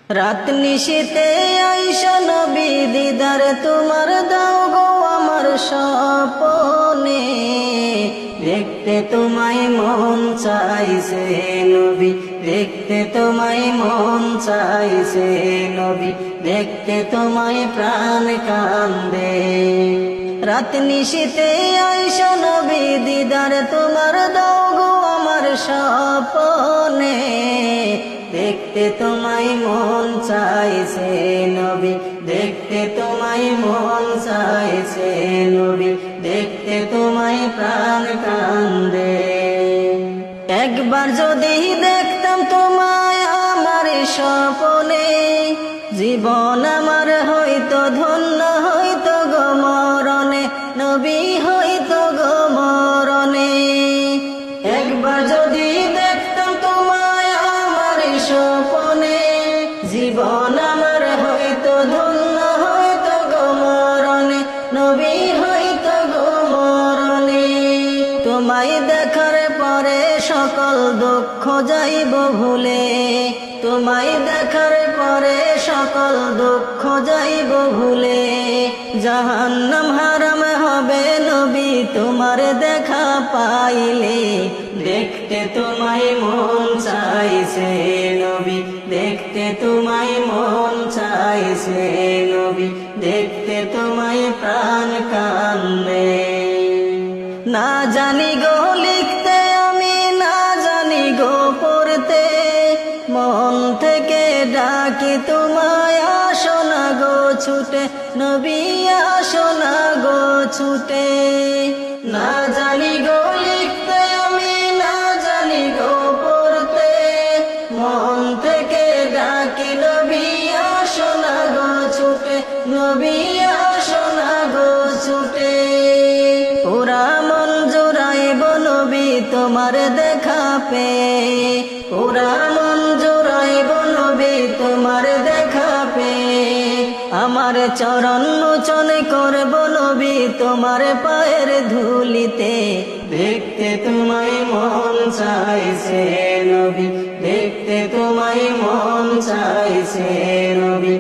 রাত নিশীতে আইসা নবী দিদার তোমার দাও গো আমার স্বপনে, দেখতে তোমায় মন চাইছে নবী, দেখতে তোমায় মন চাইছে নবী, দেখতে তোমায় প্রাণ কান্দে। রাত নিশীতে আইসা নবী দিদার তোমার দাও গো আমার স্বপনে, দেখতে তোমায় মন চাইছে নবী, দেখতে তোমায় মন চাইছে নবী, দেখতে তোমায় প্রাণ কান্দে। একবার যদি দেখতাম তোমায় আমার স্বপনে, জীবন আমার হইতো ধন্য হইতো গো মরণে, নবী হইতো গো মরণে। একবার যদি দেখতাম তোমায় আমার স্বপনে, জীবন আমার হইতো ধন্য হইতো গো মরণে, নবী হইতো গো মরণে। তোমায় দেখার পরে সকল দুঃখ যাইব ভুলে, তোমায় দেখার পরে সকল দুঃখ যাইব ভুলে। জাহান্নাম হারাম হবে নবী তোমার দেখা পাইলে, দেখতে তোমায় মন চাইছে নবী, দেখতে তোমায় মন চাইছে নবী, দেখতে তোমায় প্রাণ কান্দে। না জানি গো লিখতে আমি, না জানি গো পড়তে, মন থেকে ডাকি তোমায় আসো না গো ছুটে, নবী আসো না গো ছুটে। না জানি গো লিখতে আমি, না জানি গো পড়তে, মন থেকে ডাকি নবী আসো না গো ছুটে, নবী আসো না গো ছুটে। পুরা মন জোড়াইব নবী তোমার দেখা পেয়ে, পুরা মন জোড়াইব নবী তোমার দেখা পেয়ে। আমার চরণ মোচন করব নবী তোমার পায়ের ধুলিতে, দেখতে তোমায় মন চাইছে নবী, দেখতে তোমায় মন চাইছে নবী।